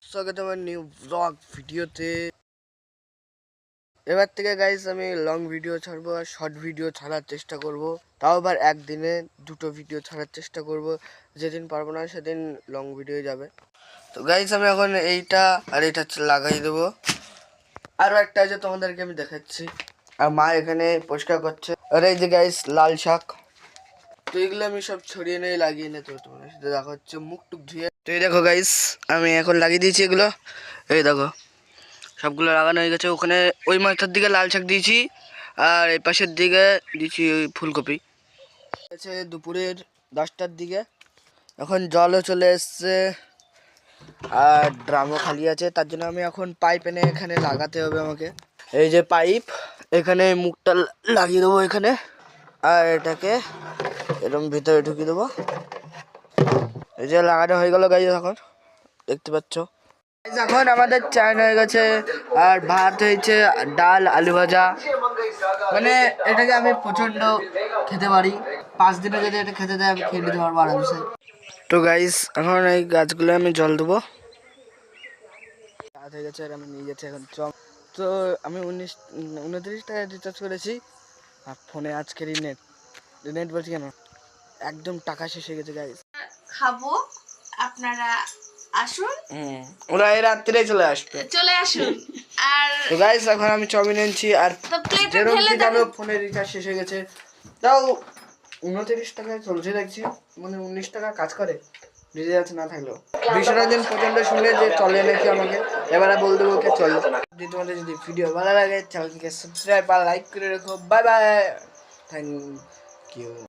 स्वागत है new vlog ভিডিওতে। এবার থেকে গাইস আমি লং ভিডিও ছাড়বো আর শর্ট ভিডিও ছাড়ার চেষ্টা করব। তাও আবার একদিনে দুটো ভিডিও ছাড়ার চেষ্টা করব। যেদিন পারবো না সেদিন লং ভিডিও যাবে। তো গাইস আমি এখন এইটা আর এটা লাগাই দেব। আরো একটা আছে তোমাদেরকে আমি দেখাচ্ছি। আর মা এখানে পরিষ্কার করছে। আর এই যে গাইস লাল শাক, তো এগুলো আমি সব ছড়িয়ে নিয়ে লাগিয়ে নিতে তোমাদের সাথে দেখা হচ্ছে মুখ টুক ধুয়ে। তো এই দেখো গাইস আমি এখন লাগিয়ে দিয়েছি এগুলো। এই দেখো সবগুলো লাগানো হয়ে গেছে। ওখানে ওই মাথার দিকে লাল শাক দিয়েছি আর এই পাশের দিকে দিয়েছি ওই ফুলকপি। আছে দুপুরের 10টার দিকে। এখন জলও চলে এসছে আর ড্রামও খালি আছে, তার জন্য আমি এখন পাইপ এনে এখানে লাগাতে হবে আমাকে। এই যে পাইপ, এখানে মুখটা লাগিয়ে দেবো এখানে, আর এটাকে এরকম ভিতরে ঢুকিয়ে দেবো। এই যে লাগানো হয়ে গেল গাইজ, এখন দেখতে পাচ্ছ। এখন আমাদের চান হয়ে গেছে আর ভাত হয়েছে, ডাল আলু ভাজা। মানে এটাকে আমি প্রচণ্ড খেতে পারি, 5 দিনে যদি এটা খেতে দেয় আমি খেয়ে নিতে পারবো আরামসে। তো গাইস এখন এই গাছগুলো আমি জল দেবো। রাত হয়ে গেছে আর আমি নিয়ে যাচ্ছি এখন চম। তো আমি 29 টাকা রিচার্জ করেছি আর ফোনে আজকেরই নেট বলছি কেন, একদম টাকা শেষ হয়ে গেছে গাইস। খাবো, আপনারা আসুন। ওরা এই রাত্রে চলে আসুন। আর তো গাইস এখন আমি চাউমিন এনেছি আর যেরকম কি জানো ফোনের রিচার্জ শেষ হয়ে গেছে। তাও 29 টাকায় চলছে দেখছি, মানে 19 টাকা কাজ করে রিচার্জ না থাকলেও। বিষয়টা দিন পর্যন্ত শুনে যে চলে নাকি আমাকে, এবারে বল দেবো ওকে চলো। যদি তোমাদের যদি ভিডিও ভালো লাগে চ্যানেলকে সাবস্ক্রাইব আর লাইক করে রাখো। Bye bye, thank you.